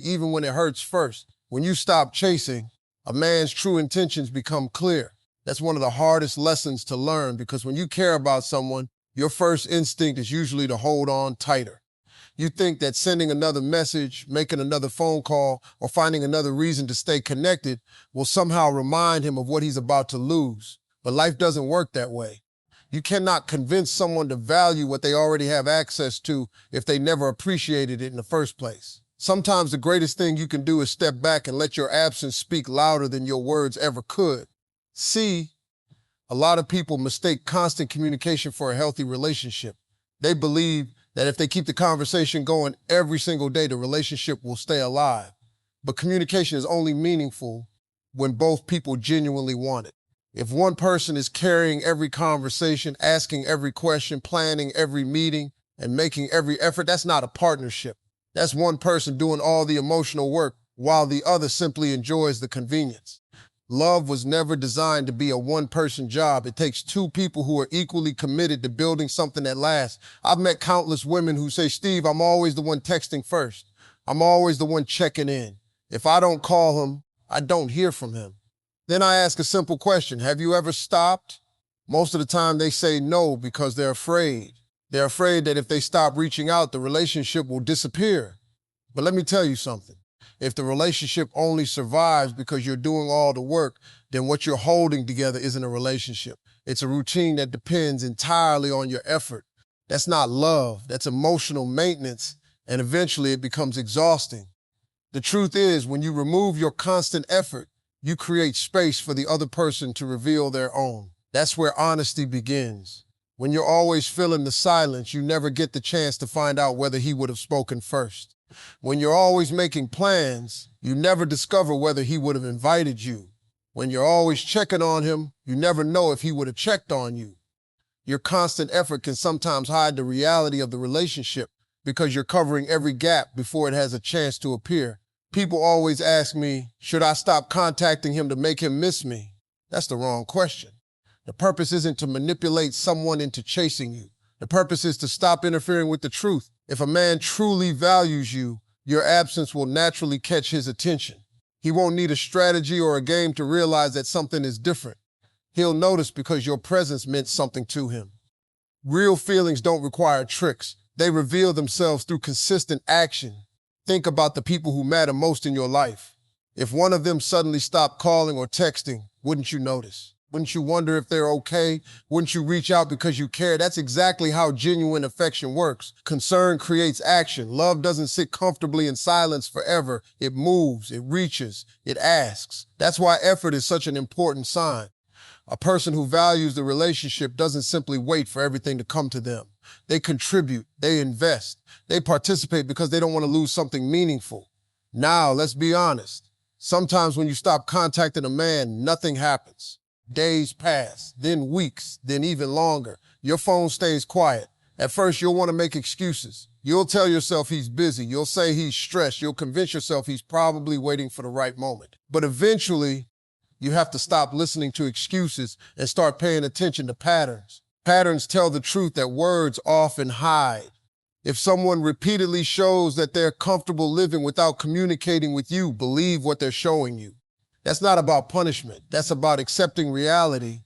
even when it hurts first. When you stop chasing, a man's true intentions become clear. That's one of the hardest lessons to learn, because when you care about someone, your first instinct is usually to hold on tighter. You think that sending another message, making another phone call, or finding another reason to stay connected will somehow remind him of what he's about to lose. But life doesn't work that way. You cannot convince someone to value what they already have access to if they never appreciated it in the first place. Sometimes the greatest thing you can do is step back and let your absence speak louder than your words ever could. See, a lot of people mistake constant communication for a healthy relationship. They believe that if they keep the conversation going every single day, the relationship will stay alive. But communication is only meaningful when both people genuinely want it. If one person is carrying every conversation, asking every question, planning every meeting, and making every effort, that's not a partnership. That's one person doing all the emotional work while the other simply enjoys the convenience. Love was never designed to be a one-person job. It takes two people who are equally committed to building something that lasts. I've met countless women who say, Steve, I'm always the one texting first. I'm always the one checking in. If I don't call him, I don't hear from him. Then I ask a simple question, have you ever stopped? Most of the time they say no because they're afraid. They're afraid that if they stop reaching out, the relationship will disappear. But let me tell you something. If the relationship only survives because you're doing all the work, then what you're holding together isn't a relationship. It's a routine that depends entirely on your effort. That's not love. That's emotional maintenance, and eventually it becomes exhausting. The truth is, when you remove your constant effort, you create space for the other person to reveal their own. That's where honesty begins. When you're always filling the silence, you never get the chance to find out whether he would have spoken first. When you're always making plans, you never discover whether he would have invited you. When you're always checking on him, you never know if he would have checked on you. Your constant effort can sometimes hide the reality of the relationship because you're covering every gap before it has a chance to appear. People always ask me, should I stop contacting him to make him miss me? That's the wrong question. The purpose isn't to manipulate someone into chasing you. The purpose is to stop interfering with the truth. If a man truly values you, your absence will naturally catch his attention. He won't need a strategy or a game to realize that something is different. He'll notice because your presence meant something to him. Real feelings don't require tricks. They reveal themselves through consistent action. Think about the people who matter most in your life. If one of them suddenly stopped calling or texting, wouldn't you notice? Wouldn't you wonder if they're okay? Wouldn't you reach out because you care? That's exactly how genuine affection works. Concern creates action. Love doesn't sit comfortably in silence forever. It moves, it reaches, it asks. That's why effort is such an important sign. A person who values the relationship doesn't simply wait for everything to come to them. They contribute, they invest, they participate because they don't want to lose something meaningful. Now, let's be honest. Sometimes when you stop contacting a man, nothing happens. Days pass, then weeks, then even longer. Your phone stays quiet. At first, you'll want to make excuses. You'll tell yourself he's busy. You'll say he's stressed. You'll convince yourself he's probably waiting for the right moment. But eventually, you have to stop listening to excuses and start paying attention to patterns. Patterns tell the truth that words often hide. If someone repeatedly shows that they're comfortable living without communicating with you, believe what they're showing you. That's not about punishment. That's about accepting reality.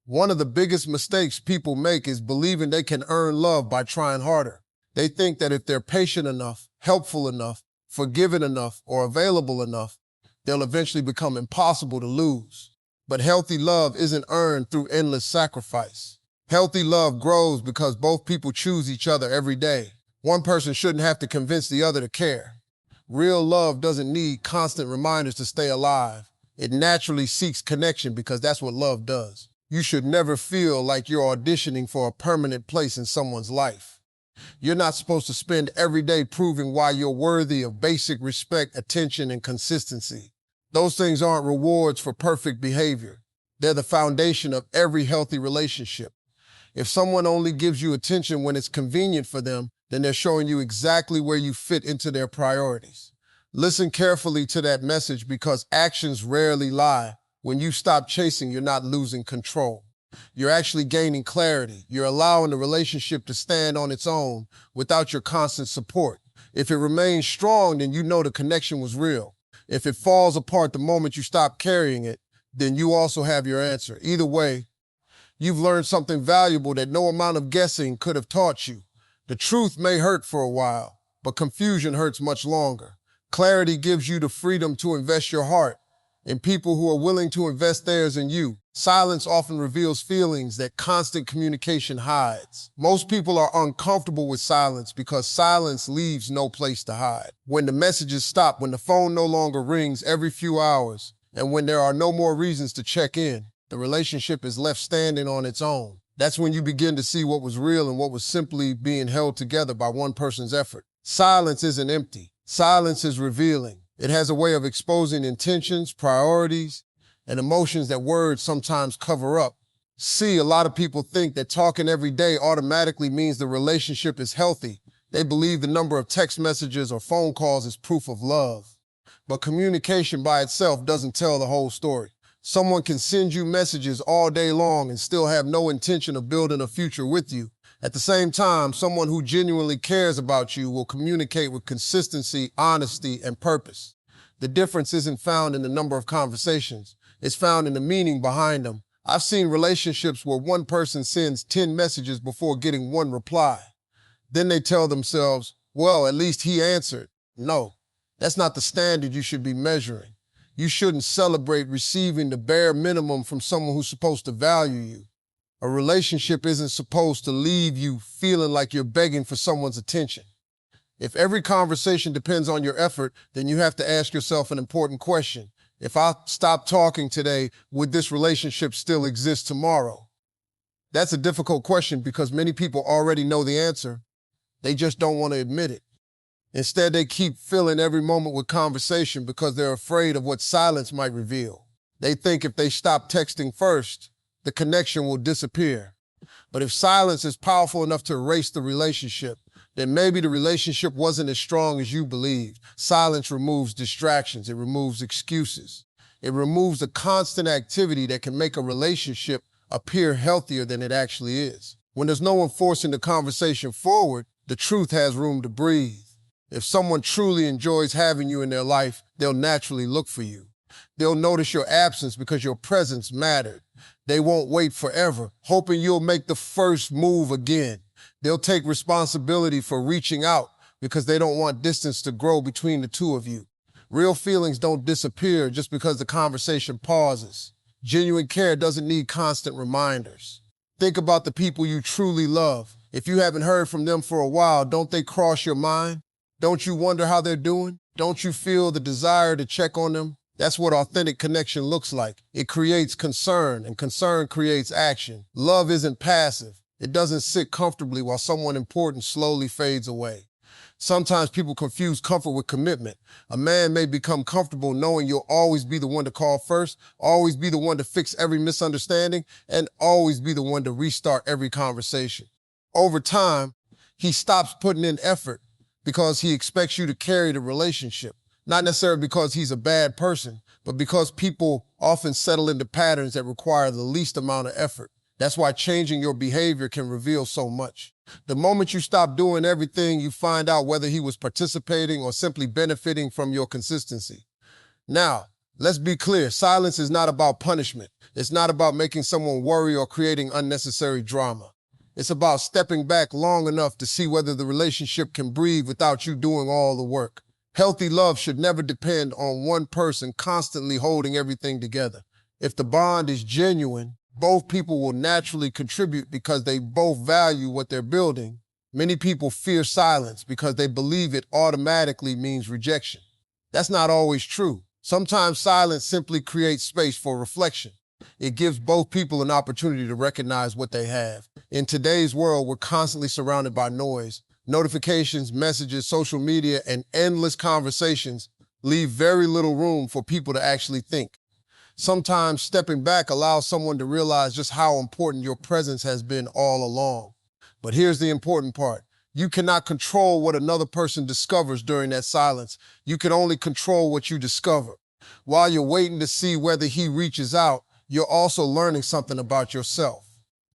One of the biggest mistakes people make is believing they can earn love by trying harder. They think that if they're patient enough, helpful enough, forgiving enough, or available enough, they'll eventually become impossible to lose. But healthy love isn't earned through endless sacrifice. Healthy love grows because both people choose each other every day. One person shouldn't have to convince the other to care. Real love doesn't need constant reminders to stay alive. It naturally seeks connection because that's what love does. You should never feel like you're auditioning for a permanent place in someone's life. You're not supposed to spend every day proving why you're worthy of basic respect, attention, and consistency. Those things aren't rewards for perfect behavior. They're the foundation of every healthy relationship. If someone only gives you attention when it's convenient for them, then they're showing you exactly where you fit into their priorities. Listen carefully to that message because actions rarely lie. When you stop chasing, you're not losing control. You're actually gaining clarity. You're allowing the relationship to stand on its own without your constant support. If it remains strong, then you know the connection was real. If it falls apart the moment you stop carrying it, then you also have your answer. Either way, you've learned something valuable that no amount of guessing could have taught you. The truth may hurt for a while, but confusion hurts much longer. Clarity gives you the freedom to invest your heart in people who are willing to invest theirs in you. Silence often reveals feelings that constant communication hides. Most people are uncomfortable with silence because silence leaves no place to hide. When the messages stop, when the phone no longer rings every few hours, and when there are no more reasons to check in, the relationship is left standing on its own. That's when you begin to see what was real and what was simply being held together by one person's effort. Silence isn't empty. Silence is revealing. It has a way of exposing intentions, priorities, and emotions that words sometimes cover up. See, a lot of people think that talking every day automatically means the relationship is healthy. They believe the number of text messages or phone calls is proof of love. But communication by itself doesn't tell the whole story. Someone can send you messages all day long and still have no intention of building a future with you. At the same time, someone who genuinely cares about you will communicate with consistency, honesty, and purpose. The difference isn't found in the number of conversations. It's found in the meaning behind them. I've seen relationships where one person sends 10 messages before getting one reply. Then they tell themselves, well, at least he answered. No, that's not the standard you should be measuring. You shouldn't celebrate receiving the bare minimum from someone who's supposed to value you. A relationship isn't supposed to leave you feeling like you're begging for someone's attention. If every conversation depends on your effort, then you have to ask yourself an important question. If I stop talking today, would this relationship still exist tomorrow? That's a difficult question because many people already know the answer. They just don't want to admit it. Instead, they keep filling every moment with conversation because they're afraid of what silence might reveal. They think if they stop texting first, the connection will disappear. But if silence is powerful enough to erase the relationship, then maybe the relationship wasn't as strong as you believed. Silence removes distractions. It removes excuses. It removes the constant activity that can make a relationship appear healthier than it actually is. When there's no one forcing the conversation forward, the truth has room to breathe. If someone truly enjoys having you in their life, they'll naturally look for you. They'll notice your absence because your presence mattered. They won't wait forever, hoping you'll make the first move again. They'll take responsibility for reaching out because they don't want distance to grow between the two of you. Real feelings don't disappear just because the conversation pauses. Genuine care doesn't need constant reminders. Think about the people you truly love. If you haven't heard from them for a while, don't they cross your mind? Don't you wonder how they're doing? Don't you feel the desire to check on them? That's what authentic connection looks like. It creates concern, and concern creates action. Love isn't passive. It doesn't sit comfortably while someone important slowly fades away. Sometimes people confuse comfort with commitment. A man may become comfortable knowing you'll always be the one to call first, always be the one to fix every misunderstanding, and always be the one to restart every conversation. Over time, he stops putting in effort because he expects you to carry the relationship. Not necessarily because he's a bad person, but because people often settle into patterns that require the least amount of effort. That's why changing your behavior can reveal so much. The moment you stop doing everything, you find out whether he was participating or simply benefiting from your consistency. Now, let's be clear. Silence is not about punishment. It's not about making someone worry or creating unnecessary drama. It's about stepping back long enough to see whether the relationship can breathe without you doing all the work. Healthy love should never depend on one person constantly holding everything together. If the bond is genuine, both people will naturally contribute because they both value what they're building. Many people fear silence because they believe it automatically means rejection. That's not always true. Sometimes silence simply creates space for reflection. It gives both people an opportunity to recognize what they have. In today's world, we're constantly surrounded by noise. Notifications, messages, social media, and endless conversations leave very little room for people to actually think. Sometimes stepping back allows someone to realize just how important your presence has been all along. But here's the important part. You cannot control what another person discovers during that silence. You can only control what you discover. While you're waiting to see whether he reaches out, you're also learning something about yourself.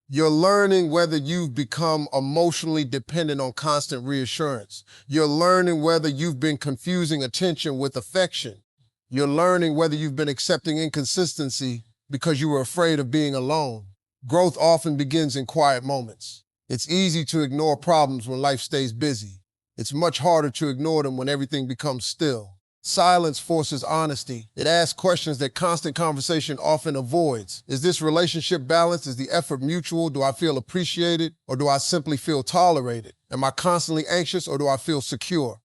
You're learning whether you've become emotionally dependent on constant reassurance. You're learning whether you've been confusing attention with affection. You're learning whether you've been accepting inconsistency because you were afraid of being alone. Growth often begins in quiet moments. It's easy to ignore problems when life stays busy. It's much harder to ignore them when everything becomes still. Silence forces honesty. It asks questions that constant conversation often avoids. Is this relationship balanced? Is the effort mutual? Do I feel appreciated? Or do I simply feel tolerated? Am I constantly anxious or do I feel secure?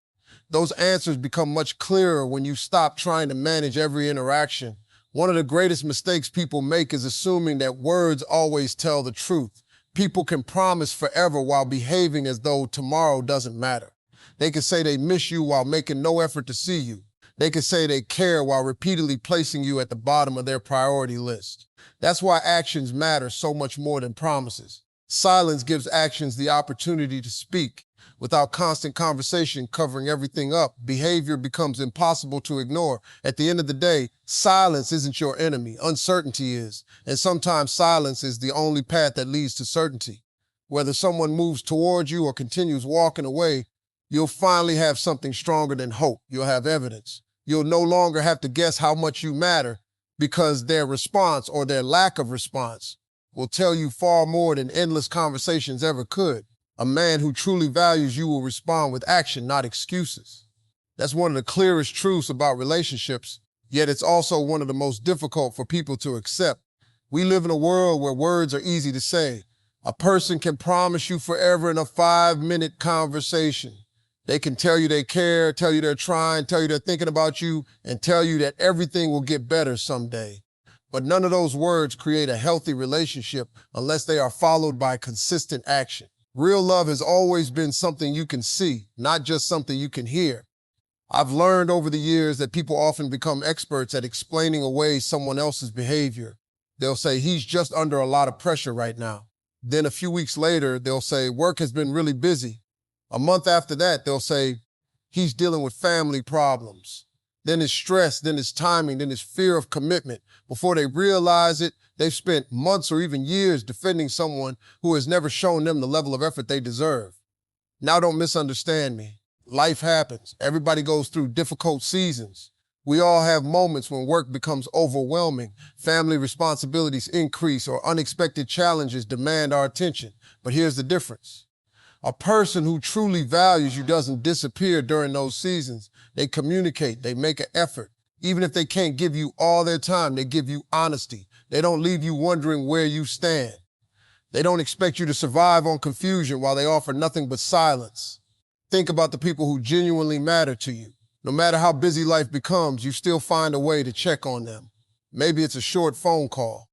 Those answers become much clearer when you stop trying to manage every interaction. One of the greatest mistakes people make is assuming that words always tell the truth. People can promise forever while behaving as though tomorrow doesn't matter. They can say they miss you while making no effort to see you. They can say they care while repeatedly placing you at the bottom of their priority list. That's why actions matter so much more than promises. Silence gives actions the opportunity to speak. Without constant conversation covering everything up, behavior becomes impossible to ignore. At the end of the day, silence isn't your enemy, uncertainty is. And sometimes silence is the only path that leads to certainty. Whether someone moves towards you or continues walking away, you'll finally have something stronger than hope. You'll have evidence. You'll no longer have to guess how much you matter because their response or their lack of response will tell you far more than endless conversations ever could. A man who truly values you will respond with action, not excuses. That's one of the clearest truths about relationships, yet it's also one of the most difficult for people to accept. We live in a world where words are easy to say. A person can promise you forever in a 5-minute conversation. They can tell you they care, tell you they're trying, tell you they're thinking about you, and tell you that everything will get better someday. But none of those words create a healthy relationship unless they are followed by consistent action. Real love has always been something you can see, not just something you can hear. I've learned over the years that people often become experts at explaining away someone else's behavior. They'll say, he's just under a lot of pressure right now. Then a few weeks later, they'll say, work has been really busy. A month after that, they'll say, he's dealing with family problems. Then his stress, then his timing, then his fear of commitment. Before they realize it, they've spent months or even years defending someone who has never shown them the level of effort they deserve. Now don't misunderstand me. Life happens. Everybody goes through difficult seasons. We all have moments when work becomes overwhelming, family responsibilities increase, or unexpected challenges demand our attention. But here's the difference. A person who truly values you doesn't disappear during those seasons. They communicate, they make an effort. Even if they can't give you all their time, they give you honesty. They don't leave you wondering where you stand. They don't expect you to survive on confusion while they offer nothing but silence. Think about the people who genuinely matter to you. No matter how busy life becomes, you still find a way to check on them. Maybe it's a short phone call.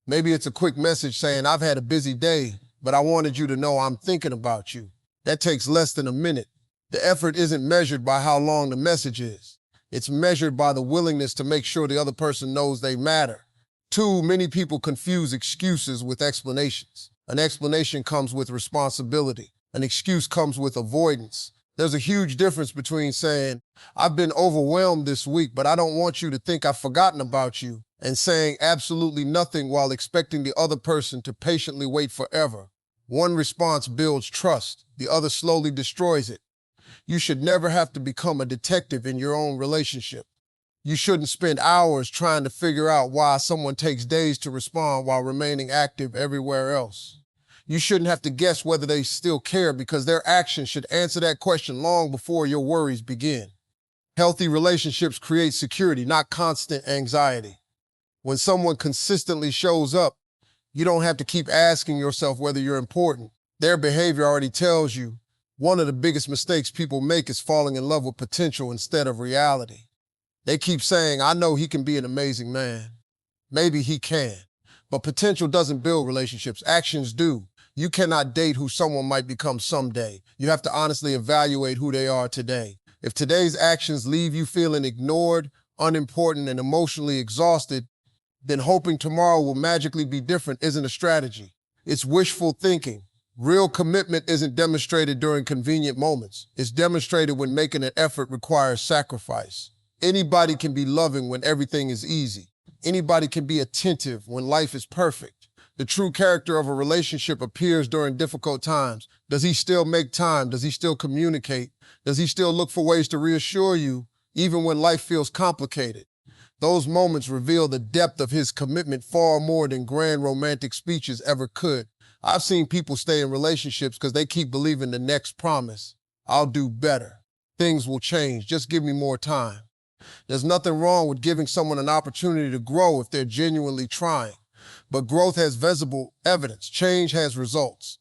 Maybe it's a quick message saying, I've had a busy day, but I wanted you to know I'm thinking about you. That takes less than a minute. The effort isn't measured by how long the message is. It's measured by the willingness to make sure the other person knows they matter. Too many people confuse excuses with explanations. An explanation comes with responsibility. An excuse comes with avoidance. There's a huge difference between saying, I've been overwhelmed this week, but I don't want you to think I've forgotten about you, and saying absolutely nothing while expecting the other person to patiently wait forever. One response builds trust, the other slowly destroys it. You should never have to become a detective in your own relationship. You shouldn't spend hours trying to figure out why someone takes days to respond while remaining active everywhere else. You shouldn't have to guess whether they still care because their actions should answer that question long before your worries begin. Healthy relationships create security, not constant anxiety. When someone consistently shows up, you don't have to keep asking yourself whether you're important. Their behavior already tells you. One of the biggest mistakes people make is falling in love with potential instead of reality. They keep saying, I know he can be an amazing man. Maybe he can. But potential doesn't build relationships. Actions do. You cannot date who someone might become someday. You have to honestly evaluate who they are today. If today's actions leave you feeling ignored, unimportant, and emotionally exhausted, then hoping tomorrow will magically be different isn't a strategy. It's wishful thinking. Real commitment isn't demonstrated during convenient moments. It's demonstrated when making an effort requires sacrifice. Anybody can be loving when everything is easy. Anybody can be attentive when life is perfect. The true character of a relationship appears during difficult times. Does he still make time? Does he still communicate? Does he still look for ways to reassure you, even when life feels complicated? Those moments reveal the depth of his commitment far more than grand romantic speeches ever could. I've seen people stay in relationships because they keep believing the next promise. I'll do better. Things will change. Just give me more time. There's nothing wrong with giving someone an opportunity to grow if they're genuinely trying. But growth has visible evidence. Change has results.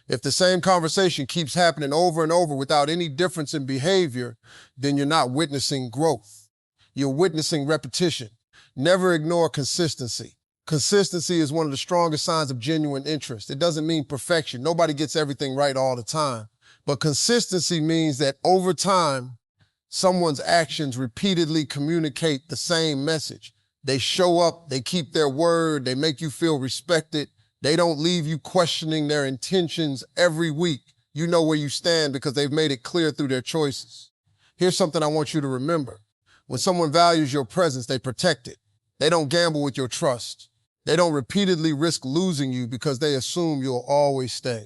If the same conversation keeps happening over and over without any difference in behavior, then you're not witnessing growth. You're witnessing repetition. Never ignore consistency. Consistency is one of the strongest signs of genuine interest. It doesn't mean perfection. Nobody gets everything right all the time. But consistency means that over time, someone's actions repeatedly communicate the same message. They show up, they keep their word, they make you feel respected. They don't leave you questioning their intentions every week. You know where you stand because they've made it clear through their choices. Here's something I want you to remember. When someone values your presence, they protect it. They don't gamble with your trust. They don't repeatedly risk losing you because they assume you'll always stay.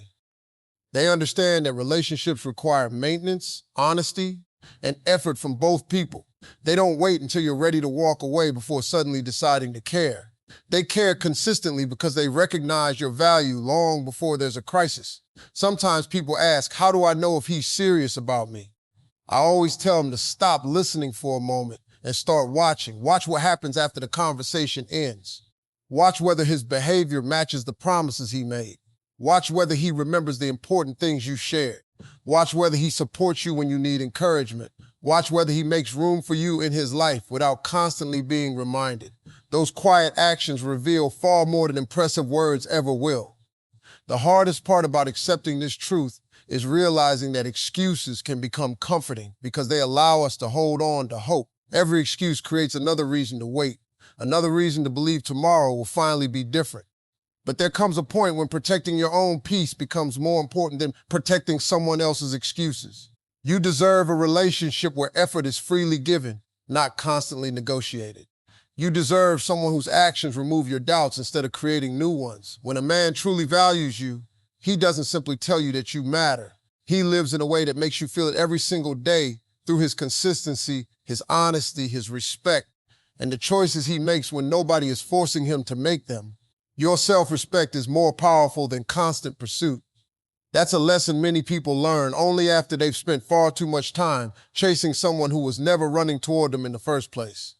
They understand that relationships require maintenance, honesty, and effort from both people. They don't wait until you're ready to walk away before suddenly deciding to care. They care consistently because they recognize your value long before there's a crisis. Sometimes people ask, how do I know if he's serious about me? I always tell them to stop listening for a moment and start watching. Watch what happens after the conversation ends. Watch whether his behavior matches the promises he made. Watch whether he remembers the important things you shared. Watch whether he supports you when you need encouragement. Watch whether he makes room for you in his life without constantly being reminded. Those quiet actions reveal far more than impressive words ever will. The hardest part about accepting this truth is realizing that excuses can become comforting because they allow us to hold on to hope. Every excuse creates another reason to wait, another reason to believe tomorrow will finally be different. But there comes a point when protecting your own peace becomes more important than protecting someone else's excuses. You deserve a relationship where effort is freely given, not constantly negotiated. You deserve someone whose actions remove your doubts instead of creating new ones. When a man truly values you, he doesn't simply tell you that you matter. He lives in a way that makes you feel it every single day through his consistency, his honesty, his respect, and the choices he makes when nobody is forcing him to make them. Your self-respect is more powerful than constant pursuit. That's a lesson many people learn only after they've spent far too much time chasing someone who was never running toward them in the first place.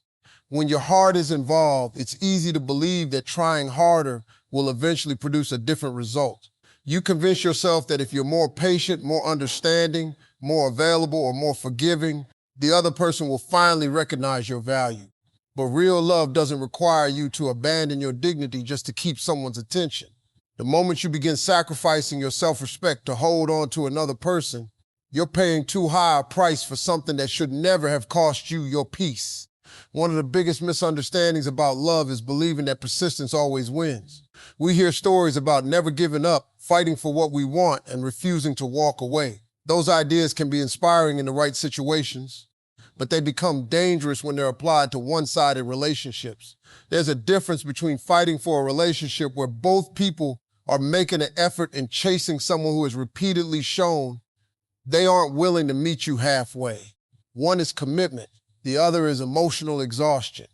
When your heart is involved, it's easy to believe that trying harder will eventually produce a different result. You convince yourself that if you're more patient, more understanding, more available, or more forgiving, the other person will finally recognize your value. But real love doesn't require you to abandon your dignity just to keep someone's attention. The moment you begin sacrificing your self-respect to hold on to another person, you're paying too high a price for something that should never have cost you your peace. One of the biggest misunderstandings about love is believing that persistence always wins. We hear stories about never giving up, fighting for what we want, and refusing to walk away. Those ideas can be inspiring in the right situations, but they become dangerous when they're applied to one-sided relationships. There's a difference between fighting for a relationship where both people are making an effort and chasing someone who has repeatedly shown they aren't willing to meet you halfway. One is commitment, the other is emotional exhaustion.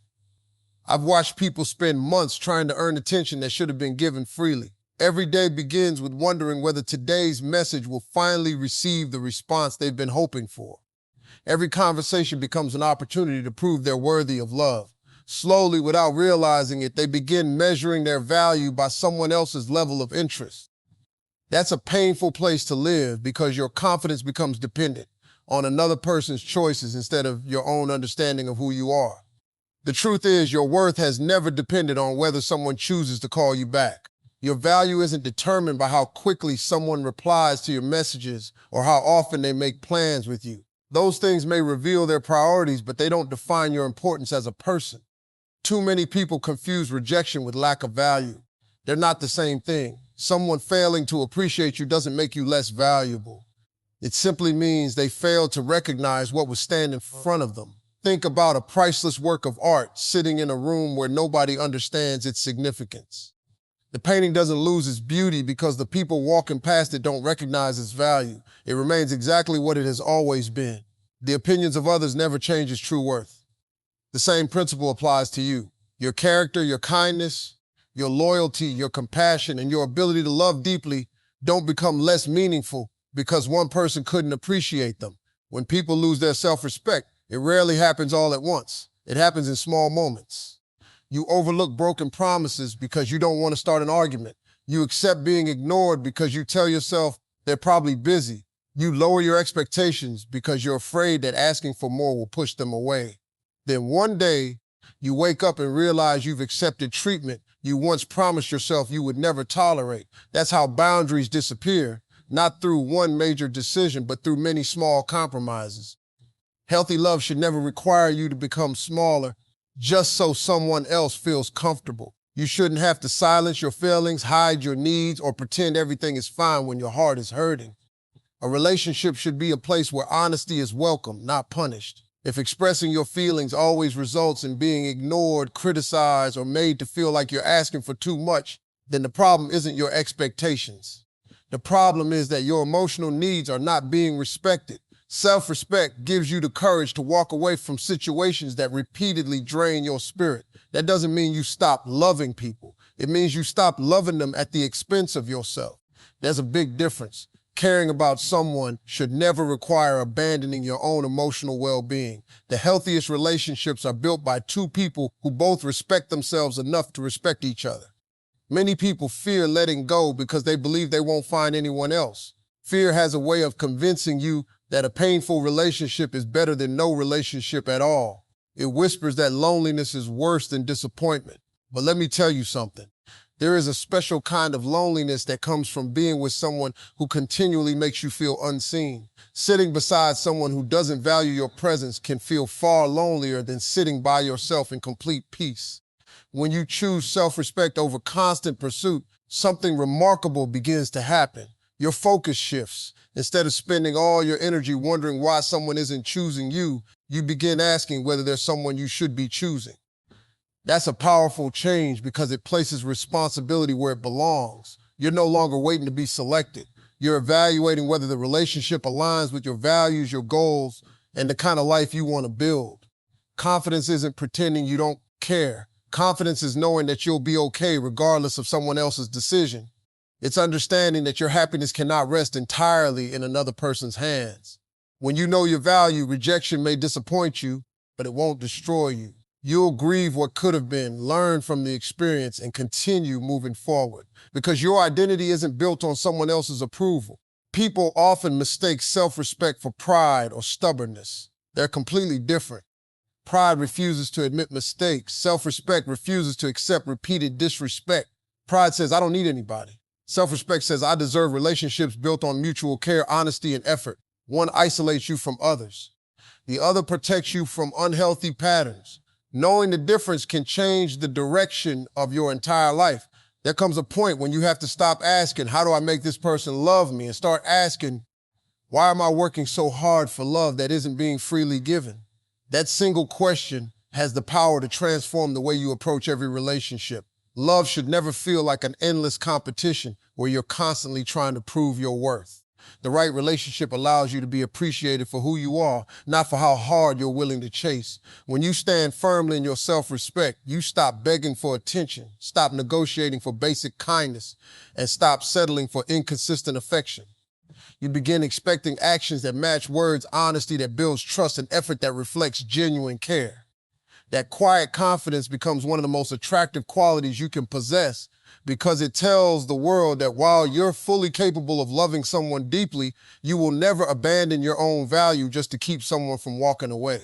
I've watched people spend months trying to earn attention that should have been given freely. Every day begins with wondering whether today's message will finally receive the response they've been hoping for. Every conversation becomes an opportunity to prove they're worthy of love. Slowly, without realizing it, they begin measuring their value by someone else's level of interest. That's a painful place to live because your confidence becomes dependent on another person's choices instead of your own understanding of who you are. The truth is, your worth has never depended on whether someone chooses to call you back. Your value isn't determined by how quickly someone replies to your messages or how often they make plans with you. Those things may reveal their priorities, but they don't define your importance as a person. Too many people confuse rejection with lack of value. They're not the same thing. Someone failing to appreciate you doesn't make you less valuable. It simply means they failed to recognize what was standing in front of them. Think about a priceless work of art sitting in a room where nobody understands its significance. The painting doesn't lose its beauty because the people walking past it don't recognize its value. It remains exactly what it has always been. The opinions of others never change its true worth. The same principle applies to you. Your character, your kindness, your loyalty, your compassion, and your ability to love deeply don't become less meaningful because one person couldn't appreciate them. When people lose their self-respect, it rarely happens all at once. It happens in small moments. You overlook broken promises because you don't want to start an argument. You accept being ignored because you tell yourself they're probably busy. You lower your expectations because you're afraid that asking for more will push them away. Then one day, you wake up and realize you've accepted treatment you once promised yourself you would never tolerate. That's how boundaries disappear, not through one major decision, but through many small compromises. Healthy love should never require you to become smaller just so someone else feels comfortable. You shouldn't have to silence your feelings, hide your needs, or pretend everything is fine when your heart is hurting. A relationship should be a place where honesty is welcome, not punished. If expressing your feelings always results in being ignored, criticized, or made to feel like you're asking for too much, then the problem isn't your expectations. The problem is that your emotional needs are not being respected. Self-respect gives you the courage to walk away from situations that repeatedly drain your spirit. That doesn't mean you stop loving people. It means you stop loving them at the expense of yourself. There's a big difference. Caring about someone should never require abandoning your own emotional well-being. The healthiest relationships are built by two people who both respect themselves enough to respect each other. Many people fear letting go because they believe they won't find anyone else. Fear has a way of convincing you that a painful relationship is better than no relationship at all. It whispers that loneliness is worse than disappointment. But let me tell you something. There is a special kind of loneliness that comes from being with someone who continually makes you feel unseen. Sitting beside someone who doesn't value your presence can feel far lonelier than sitting by yourself in complete peace. When you choose self-respect over constant pursuit, something remarkable begins to happen. Your focus shifts. Instead of spending all your energy wondering why someone isn't choosing you, you begin asking whether there's someone you should be choosing. That's a powerful change because it places responsibility where it belongs. You're no longer waiting to be selected. You're evaluating whether the relationship aligns with your values, your goals, and the kind of life you want to build. Confidence isn't pretending you don't care. Confidence is knowing that you'll be okay regardless of someone else's decision. It's understanding that your happiness cannot rest entirely in another person's hands. When you know your value, rejection may disappoint you, but it won't destroy you. You'll grieve what could have been, learn from the experience, and continue moving forward. Because your identity isn't built on someone else's approval. People often mistake self-respect for pride or stubbornness. They're completely different. Pride refuses to admit mistakes. Self-respect refuses to accept repeated disrespect. Pride says, I don't need anybody. Self-respect says, I deserve relationships built on mutual care, honesty, and effort. One isolates you from others. The other protects you from unhealthy patterns. Knowing the difference can change the direction of your entire life. There comes a point when you have to stop asking, how do I make this person love me? And start asking, why am I working so hard for love that isn't being freely given? That single question has the power to transform the way you approach every relationship. Love should never feel like an endless competition where you're constantly trying to prove your worth. The right relationship allows you to be appreciated for who you are, not for how hard you're willing to chase. When you stand firmly in your self-respect, you stop begging for attention, stop negotiating for basic kindness, and stop settling for inconsistent affection. You begin expecting actions that match words, honesty that builds trust, and effort that reflects genuine care. That quiet confidence becomes one of the most attractive qualities you can possess because it tells the world that while you're fully capable of loving someone deeply, you will never abandon your own value just to keep someone from walking away.